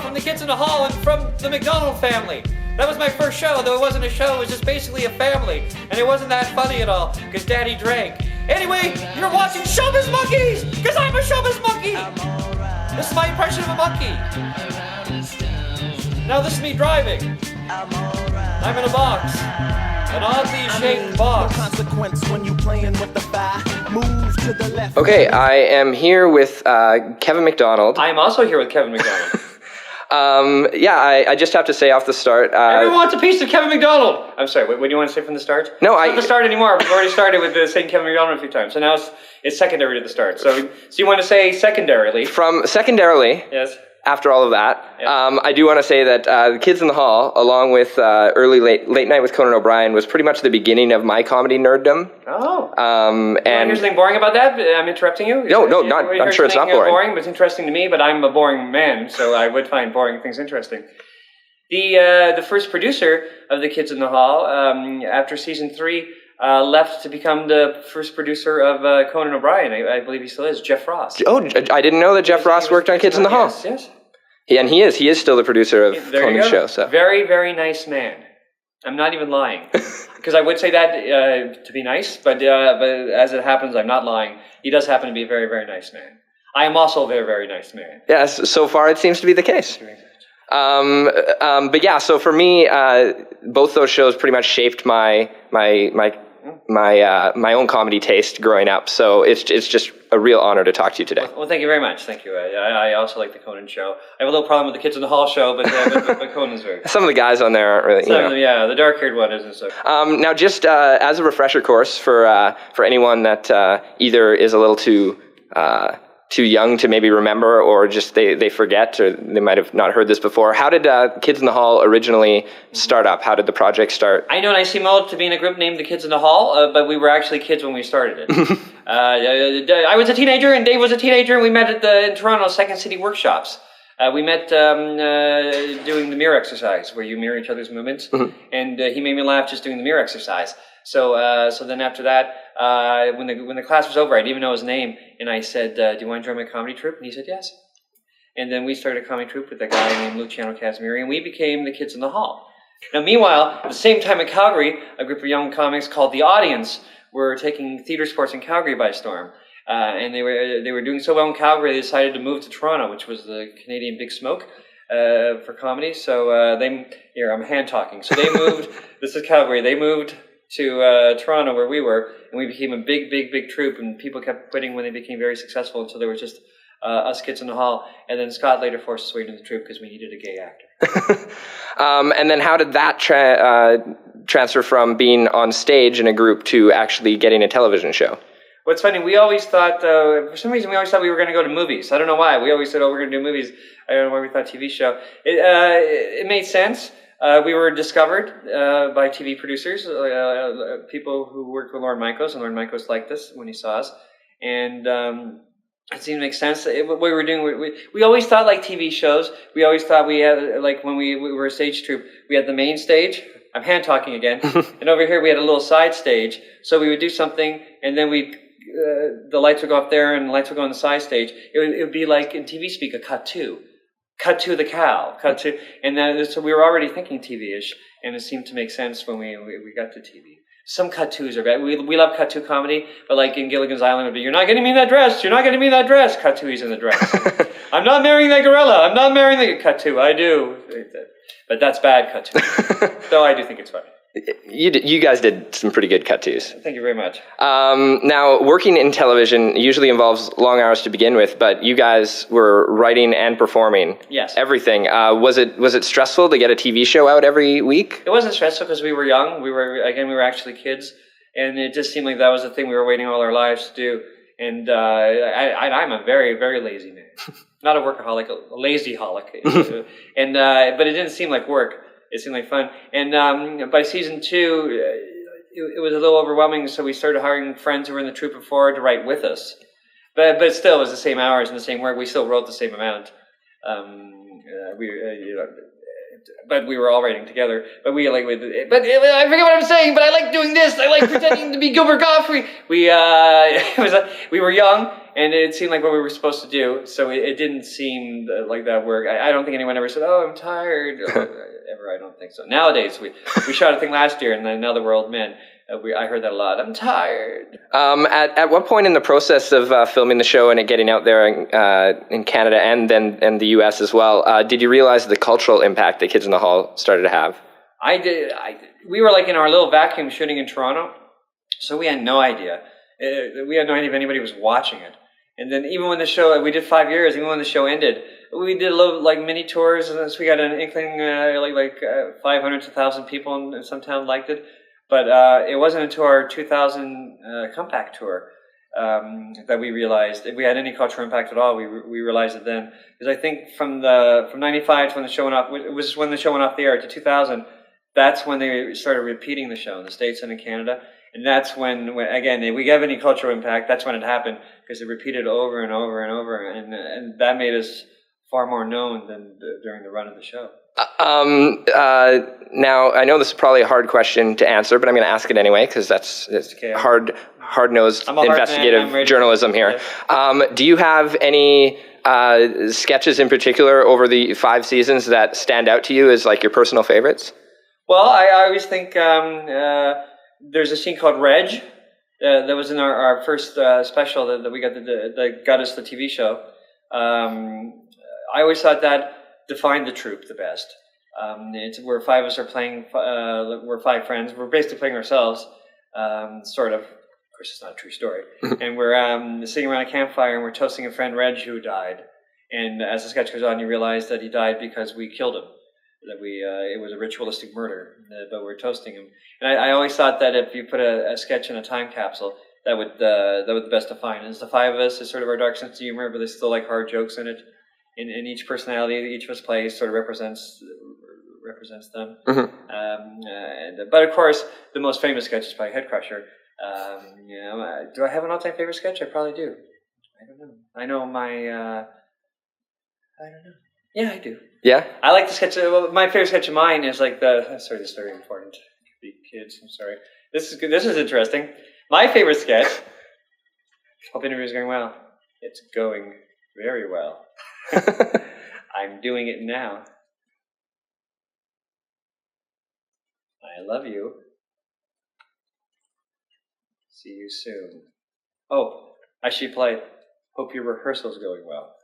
from the Kids in the Hall and from the McDonald family. That was my first show, though it wasn't a show, it was just basically a family. And it wasn't that funny at all, because Daddy drank. Anyway, you're watching Showbiz Monkeys, because I'm a Showbiz Monkey. This is my impression of a monkey. Now this is me driving. I'm in a box. An oddly shaped box. Okay, I am here with Kevin McDonald. I am also here with Kevin McDonald. I just have to say off the start. Everyone wants a piece of Kevin McDonald. I'm sorry, what do you want to say from the start? No, it's not the start anymore. We've already started with saying Kevin McDonald a few times. So now it's secondary to the start. So you want to say secondarily? Secondarily. Yes. After all of that, yep. I do want to say that the Kids in the Hall, along with late night with Conan O'Brien, was pretty much the beginning of my comedy nerddom. Oh. And you hear something boring about that? I'm interrupting you. No, not. I'm sure it's not boring. Boring, but it's interesting to me. But I'm a boring man, so I would find boring things interesting. The first producer of the Kids in the Hall, after season 3, left to become the first producer of Conan O'Brien. I believe he still is, Jeff Ross. Oh, I didn't know that Jeff Ross worked on Kids in the Hall. Yes. Yeah, and he is still the producer of Conan's show. So very, very nice man. I'm not even lying, because I would say that to be nice, but as it happens, I'm not lying. He does happen to be a very, very nice man. I am also a very, very nice man. Yes, so far it seems to be the case. But yeah, so for me, both those shows pretty much shaped my own comedy taste growing up. So it's just a real honor to talk to you today. Well, thank you very much. Thank you. I also like the Conan show. I have a little problem with the Kids in the Hall show, but Conan's very good. Some of the guys on there aren't really. Some of them, yeah, the dark-haired one isn't so. Now, just as a refresher course for anyone that either is a little too young to maybe remember, or just they forget, or they might have not heard this before. How did Kids in the Hall originally start up? How did the project start? I know, and I seem old to be in a group named the Kids in the Hall, but we were actually kids when we started it. I was a teenager, and Dave was a teenager, and we met in Toronto, Second City Workshops. We met doing the mirror exercise, where you mirror each other's movements, and he made me laugh just doing the mirror exercise. So then after that, when the class was over, I didn't even know his name, and I said, do you want to join my comedy troupe? And he said, yes. And then we started a comedy troupe with a guy named Luciano Casimiri, and we became the Kids in the Hall. Now, meanwhile, at the same time in Calgary, a group of young comics called The Audience were taking theater sports in Calgary by storm. And they were doing so well in Calgary, they decided to move to Toronto, which was the Canadian Big Smoke for comedy. So I'm hand talking. So they moved, this is Calgary, they moved to Toronto where we were, and we became a big troupe, and people kept quitting when they became very successful, and so there was just us Kids in the Hall, and then Scott later forced us away into the troupe because we needed a gay actor. And then how did that transfer from being on stage in a group to actually getting a television show? What's funny, we always thought, for some reason we always thought we were going to go to movies. I don't know why. We always said, we're going to do movies. I don't know why we thought TV show. It made sense. We were discovered by TV producers, people who worked with Lorne Michaels, and Lorne Michaels liked us when he saw us. And it seemed to make sense. What we were doing, we always thought like TV shows. We always thought we had, like when we were a stage troupe, we had the main stage. I'm hand talking again. And over here we had a little side stage. So we would do something, and then the lights would go up there, and the lights would go on the side stage. It would be like in TV speak, a cut to the cow, and then so we were already thinking TV-ish, and it seemed to make sense when we got to TV. Some cut-tos are bad. We love cut-to comedy, but like in Gilligan's Island, it would be, you're not getting me in that dress, you're not getting me in that dress, cut-to, he's in the dress. I'm not marrying that gorilla, I'm not marrying the cut-to, I do. But that's bad cut-to. So I do think it's funny. You guys did some pretty good cut-tos. Thank you very much. Now, working in television usually involves long hours to begin with, but you guys were writing and performing. Yes. Everything. Was it stressful to get a TV show out every week? It wasn't stressful because we were young. We were actually kids, and it just seemed like that was the thing we were waiting all our lives to do. And I'm a very, very lazy man. Not a workaholic, a lazy-holic. But it didn't seem like work. It seemed like fun. And by season 2, it was a little overwhelming, so we started hiring friends who were in the troupe before to write with us. But still, it was the same hours and the same work. We still wrote the same amount. But we were all writing together. But I forget what I'm saying. But I like doing this. I like pretending to be Gilbert Gottfried. We were young, And it seemed like what we were supposed to do, so it didn't seem like that work. I don't think anyone ever said, "Oh, I'm tired." Ever, I don't think so. Nowadays, we shot a thing last year, and then now that we're old men, I heard that a lot. I'm tired. At what point in the process of filming the show and it getting out there in Canada and the US as well, did you realize the cultural impact that Kids in the Hall started to have? I did. We were like in our little vacuum shooting in Toronto, so we had no idea. We had no idea if anybody was watching it. And then even when the show, we did 5 years, even when the show ended, we did a little like mini tours, and so we got an inkling, 500 to 1,000 people in some town liked it. But it wasn't until our 2000 comeback tour that we realized if we had any cultural impact at all. We realized it then, because I think from 95 to when the show went off, it was when the show went off the air to 2000. That's when they started repeating the show in the States and in Canada. And that's when again, if we have any cultural impact, that's when it happened, because it repeated over and over and over, and that made us far more known than during the run of the show. Now, I know this is probably a hard question to answer, but I'm going to ask it anyway, because that's okay. hard-nosed investigative journalism here. Yeah. Do you have any sketches in particular over the 5 seasons that stand out to you as like your personal favorites? Well, I always think there's a scene called Reg that was in our first special that we got that got us the TV show. I always thought that defined the troupe the best. It's where 5 of us are playing. We're 5 friends. We're basically playing ourselves, sort of. Of course, it's not a true story. And we're sitting around a campfire and we're toasting a friend, Reg, who died. And as the sketch goes on, you realize that he died because we killed him. That it was a ritualistic murder, but we're toasting him. And I always thought that if you put a sketch in a time capsule, that would the best define. And it's the 5 of us. It's sort of our dark sense of humor, but there's still like hard jokes in it. In each personality that each of us plays sort of represents them. Mm-hmm. But of course, the most famous sketch is probably Head Crusher. Do I have an all-time favorite sketch? I probably do. I don't know. I know my. I don't know. Yeah, I do. Yeah. I like the sketch. My favorite sketch of mine is like Sorry, this is very important. The kids. I'm sorry. This is good. This is interesting. My favorite sketch. Hope interview is going well. It's going very well. I'm doing it now. I love you. See you soon. Oh, I should play. Hope your rehearsal's going well.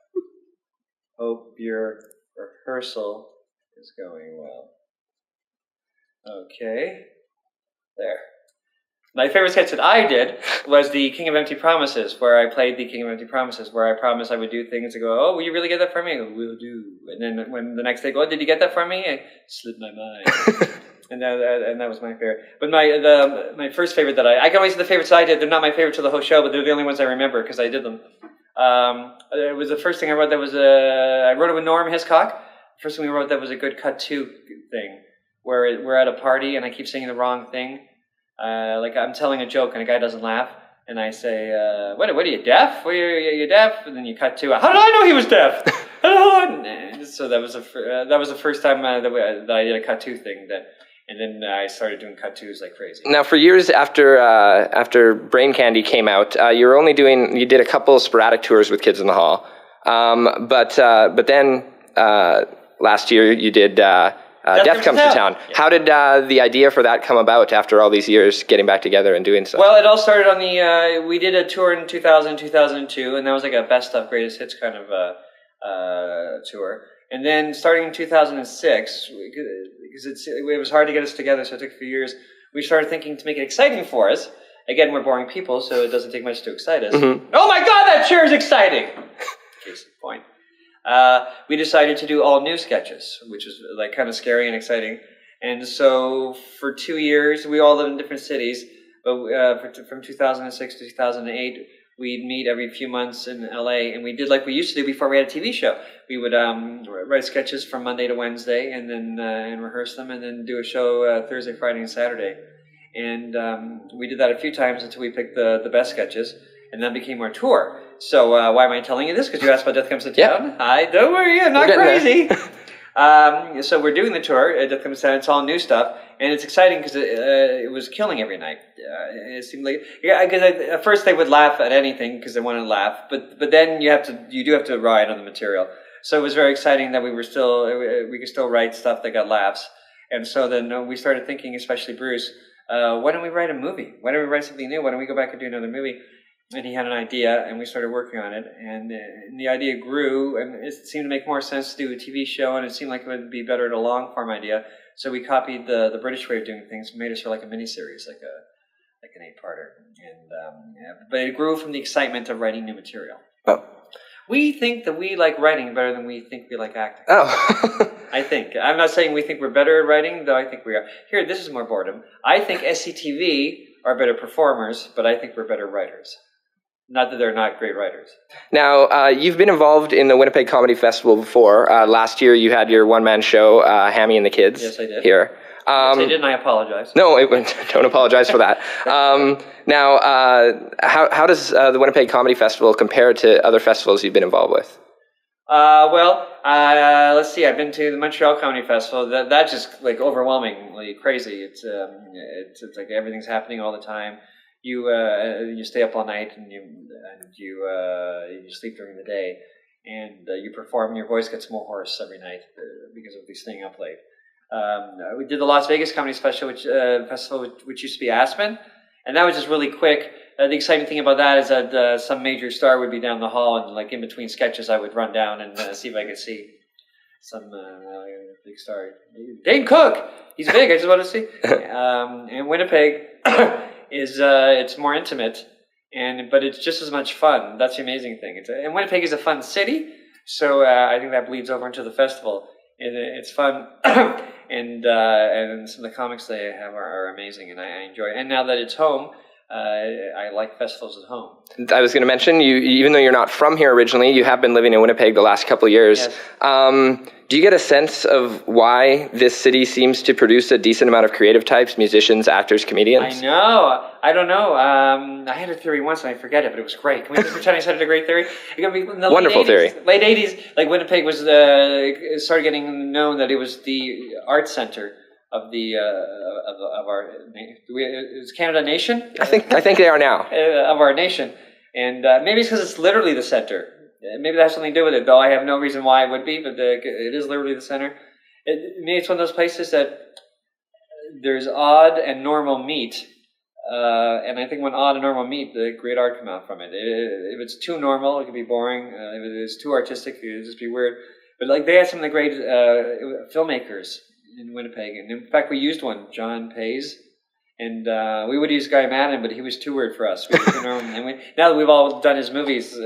Hope your rehearsal is going well. Okay. There. My favorite sketch that I did was the King of Empty Promises, where I played the King of Empty Promises, where I promised I would do things and go, "Oh, will you really get that for me?" I go, "Will do." And then when the next day, "Oh, did you get that for me?" I slipped my mind. and that was my favorite. But my first favorite that I can always say the favorites I did. They're not my favorite to the whole show, but they're the only ones I remember because I did them. It was the first thing I wrote. That was I wrote it with Norm Hiscock. The first thing we wrote that was a good cut to thing, where we're at a party and I keep saying the wrong thing. Like I'm telling a joke and a guy doesn't laugh, and I say, "What are you, deaf? Are you deaf?" And then you cut to, "How did I know he was deaf?" So that was the first time that I did a cut to thing. And then I started doing cut twos like crazy. Now, for years after Brain Candy came out, you did a couple sporadic tours with Kids in the Hall, but then last year you did. Death Comes to Town. Yeah. How did the idea for that come about after all these years getting back together and doing stuff? Well, it all started on we did a tour in 2000, 2002, and that was like a best of greatest hits kind of tour. And then starting in 2006, because it was hard to get us together, so it took a few years, we started thinking to make it exciting for us. Again, we're boring people, so it doesn't take much to excite us. Mm-hmm. Oh my God, that chair is exciting! Case in point. We decided to do all new sketches, which was like kind of scary and exciting. And so for 2 years, we all lived in different cities, but from 2006 to 2008, we'd meet every few months in LA, and we did like we used to do before we had a TV show. We would write sketches from Monday to Wednesday, and then and rehearse them, and then do a show Thursday, Friday, and Saturday. And we did that a few times until we picked the best sketches, and that became our tour. So why am I telling you this? Because you asked about Death Comes to Town. Yeah. Hi, don't worry, I'm not crazy. So we're doing the tour. It's all new stuff, and it's exciting because it was killing every night. It seemed like because at first they would laugh at anything because they wanted to laugh, but then you do have to ride on the material. So it was very exciting that we could still write stuff that got laughs, and so then we started thinking, especially Bruce, why don't we write a movie? Why don't we write something new? Why don't we go back and do another movie? And he had an idea, and we started working on it, and the idea grew, and it seemed to make more sense to do a TV show, and it seemed like it would be better at a long-form idea. So we copied the British way of doing things, made it sort of like a miniseries, like an 8-parter. But it grew from the excitement of writing new material. Oh. We think that we like writing better than we think we like acting. Oh. I think. I'm not saying we think we're better at writing, though I think we are. Here, this is more boredom. I think SCTV are better performers, but I think we're better writers. Not that they're not great writers. Now, you've been involved in the Winnipeg Comedy Festival before. Last year, you had your one-man show, Hammy and the Kids. Yes, I did. Here. Yes, I did, and I apologize. No, don't apologize for that. Now, how does the Winnipeg Comedy Festival compare to other festivals you've been involved with? Let's see. I've been to the Montreal Comedy Festival. That's just like overwhelmingly crazy. It's like everything's happening all the time. You stay up all night and you sleep during the day, and you perform. And your voice gets more hoarse every night because of you staying up late. We did the Las Vegas Comedy Festival, which used to be Aspen, and that was just really quick. The exciting thing about that is that some major star would be down the hall, and like in between sketches, I would run down and see if I could see some big star. Dane Cook, he's big. I just want to see. And Winnipeg is it's more intimate, but it's just as much fun. That's the amazing thing. And Winnipeg is a fun city, so I think that bleeds over into the festival. It's fun, and some of the comics they have are amazing, and I enjoy it. And now that it's home, I like festivals at home. I was going to mention, even though you're not from here originally, you have been living in Winnipeg the last couple of years. Yes. Do you get a sense of why this city seems to produce a decent amount of creative types, musicians, actors, comedians? I know. I don't know. I had a theory once and I forget it, but it was great. Can we just pretend I said it a great theory? Wonderful theory. Late 80s, like Winnipeg was started getting known that it was the art center of our is Canada a nation? I think they are now. Of our nation, and maybe it's because it's literally the center. Maybe that has something to do with it, though I have no reason why it would be, but it is literally the center. Maybe it's one of those places that there's odd and normal meet, and I think when odd and normal meet, the great art come out from it. If it's too normal, it could be boring. If it's too artistic, it would just be weird. But like they had some of the great filmmakers in Winnipeg, and in fact we used one, John Pays, and we would use Guy Madden, but he was too weird for us. And now that we've all done his movies,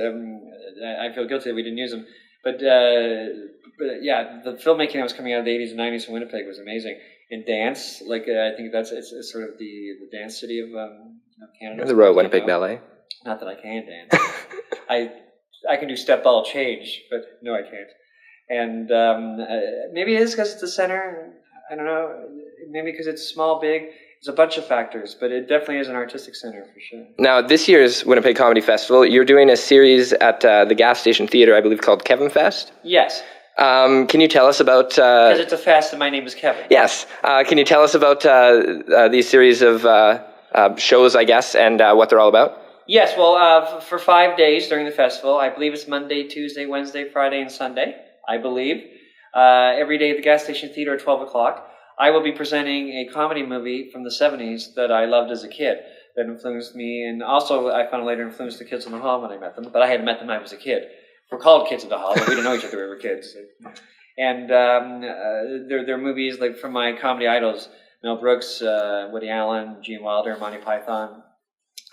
I feel guilty that we didn't use him. But yeah, the filmmaking that was coming out of the 80s and 90s in Winnipeg was amazing. And dance, like I think it's sort of the dance city of Canada. The Royal Winnipeg Ballet. Not that I can dance. I can do step ball change, but no, I can't. And maybe it is because it's the center. I don't know. Maybe because it's small, big. There's a bunch of factors, but it definitely is an artistic center for sure. Now, this year's Winnipeg Comedy Festival, you're doing a series at the gas station theater, I believe, called Kevin Fest? Yes. Can you tell us about... Because it's a fest and my name is Kevin. Yes. Can you tell us about these series of shows, I guess, and what they're all about? Yes, well, for 5 days during the festival, I believe it's Monday, Tuesday, Wednesday, Friday, and Sunday, I believe. Every day at the gas station theater at 12 o'clock. I will be presenting a comedy movie from the 70s that I loved as a kid that influenced me, and also I found later influenced the kids in the hall when I met them, but I hadn't met them when I was a kid. We're called Kids in the Hall, but we didn't know each other when we were kids. And they're movies like from my comedy idols, Mel Brooks, Woody Allen, Gene Wilder, Monty Python,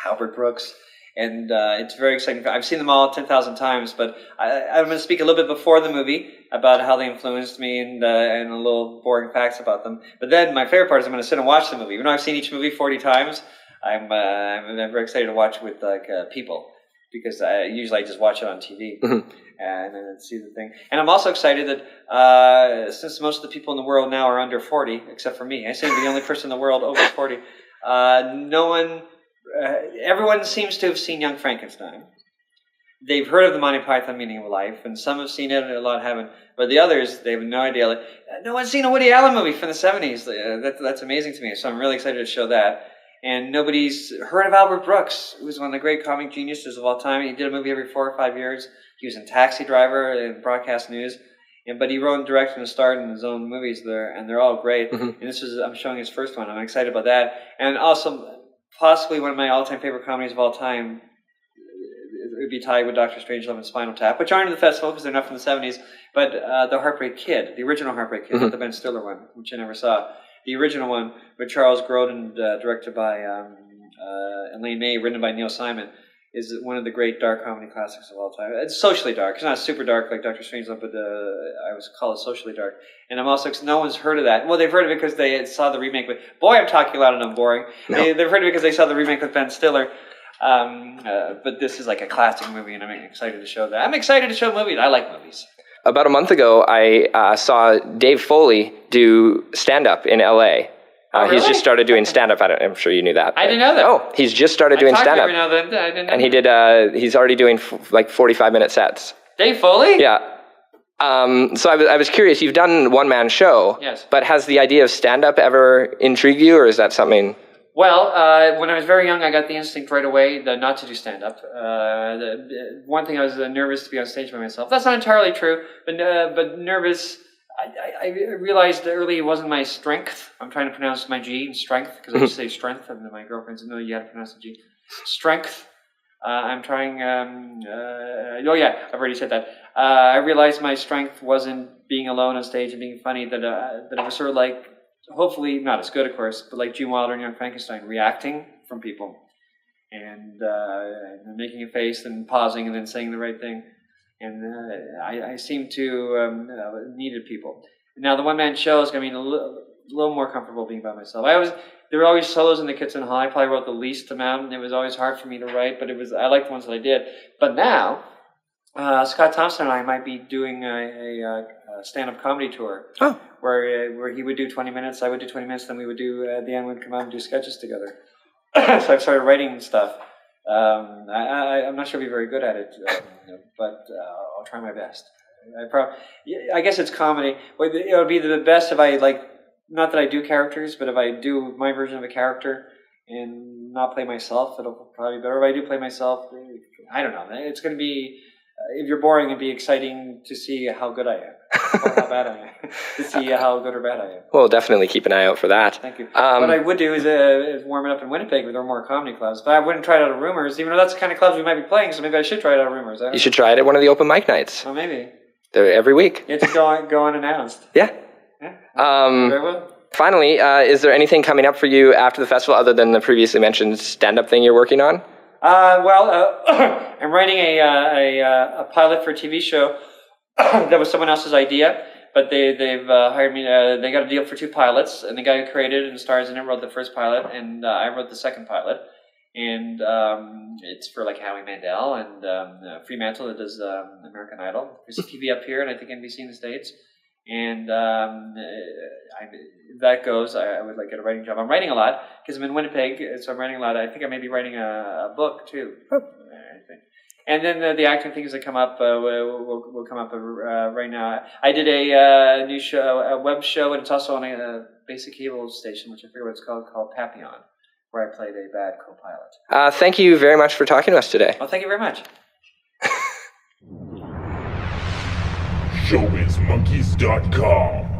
Albert Brooks. And it's very exciting. I've seen them all 10,000 times, but I'm going to speak a little bit before the movie about how they influenced me and a little boring facts about them. But then my favorite part is I'm going to sit and watch the movie. Even though I've seen each movie 40 times, I'm very excited to watch with people because usually I just watch it on TV and then see the thing. And I'm also excited that since most of the people in the world now are under 40, except for me, I seem to be the only person in the world over 40. Everyone seems to have seen Young Frankenstein. they've heard of the Monty Python Meaning of Life, and some have seen it, and a lot haven't. But the others, they have no idea. Like, no one's seen a Woody Allen movie from the 70s. That's amazing to me. So I'm really excited to show that. And nobody's heard of Albert Brooks, who's one of the great comic geniuses of all time. He did a movie every 4 or 5 years. He was in Taxi Driver and Broadcast News. But he wrote and directed and starred in his own movies there, and they're all great. And I'm showing his first one. I'm excited about that. And also, possibly one of my all-time favorite comedies of all time, it would be tied with Dr. Strangelove and Spinal Tap, which aren't in the festival because they're not from the 70s, but The Heartbreak Kid, the original Heartbreak Kid, not the Ben Stiller one, which I never saw. The original one with Charles Grodin, directed by Elaine May, written by Neil Simon, is one of the great dark comedy classics of all time. It's socially dark. It's not super dark like Dr. Strangelove, but I would call it socially dark. And I'm also, no one's heard of that. Well, they've heard of it because they saw the remake with, boy, I'm talking loud and I'm boring. No. They've heard of it because they saw the remake with Ben Stiller. But this is like a classic movie, and I'm excited to show that. I'm excited to show movies. I like movies. About a month ago, I saw Dave Foley do stand-up in L.A. Really? He's just started doing stand-up. I'm sure you knew that. I didn't know that. Oh, he's just started doing stand-up. I didn't know and he did. He's already doing like 45-minute sets. Dave Foley? Yeah. So I was curious. You've done one-man show. Yes. But has the idea of stand-up ever intrigued you, or is that something? Well, when I was very young, I got the instinct right away not to do stand-up. One thing, I was nervous to be on stage by myself. That's not entirely true, but nervous. I realized early it wasn't my strength. I'm trying to pronounce my G in strength, because I just say strength, and then my girlfriend said, no, you had to pronounce the G. Strength. I'm trying, oh yeah, I've already said that. I realized my strength wasn't being alone on stage and being funny, that it was sort of like, hopefully not as good, of course, but like Gene Wilder and Young Frankenstein, reacting from people and making a face and pausing and then saying the right thing. And I seem to needed people. Now the one-man show is going to be a little more comfortable being by myself. There were always solos in the Kids in the Hall. I probably wrote the least amount, and it was always hard for me to write, but I liked the ones that I did. But now, Scott Thompson and I might be doing a stand-up comedy tour, where he would do 20 minutes, I would do 20 minutes, then we would do, at the end we'd come out and do sketches together. So I've started writing stuff. I'm not sure I'll be very good at it, but I'll try my best. I guess it's comedy. It would be the best if I, like, not that I do characters, but if I do my version of a character and not play myself, it'll probably be better. If I do play myself, I don't know. It's going to be, if you're boring, it'd be exciting to see how good I am. Or how bad I am. To see how good or bad I am. Well, definitely keep an eye out for that. Thank you. What I would do is warm it up in Winnipeg where there are more comedy clubs. But I wouldn't try it out of Rumors, even though that's the kind of clubs we might be playing, so maybe I should try it out of Rumors. You should try it at one of the open mic nights. Well, maybe. They're every week. It's go unannounced. Yeah. Very well. Finally, is there anything coming up for you after the festival other than the previously mentioned stand-up thing you're working on? I'm writing a pilot for a TV show that was someone else's idea, but they've hired me. They got a deal for 2 pilots, and the guy who created and stars in it wrote the first pilot, and I wrote the second pilot. And it's for like Howie Mandel and Fremantle that does American Idol. There's TV up here, and I think NBC in the States. And if that goes, I would like get a writing job. I'm writing a lot because I'm in Winnipeg, so I'm writing a lot. I think I may be writing a book too. And then the acting things that come up will come up right now. I did a new show, a web show, and it's also on a basic cable station, which I forget what it's called Papillon, where I played a bad co-pilot. Thank you very much for talking to us today. Well, thank you very much. ShowbizMonkeys.com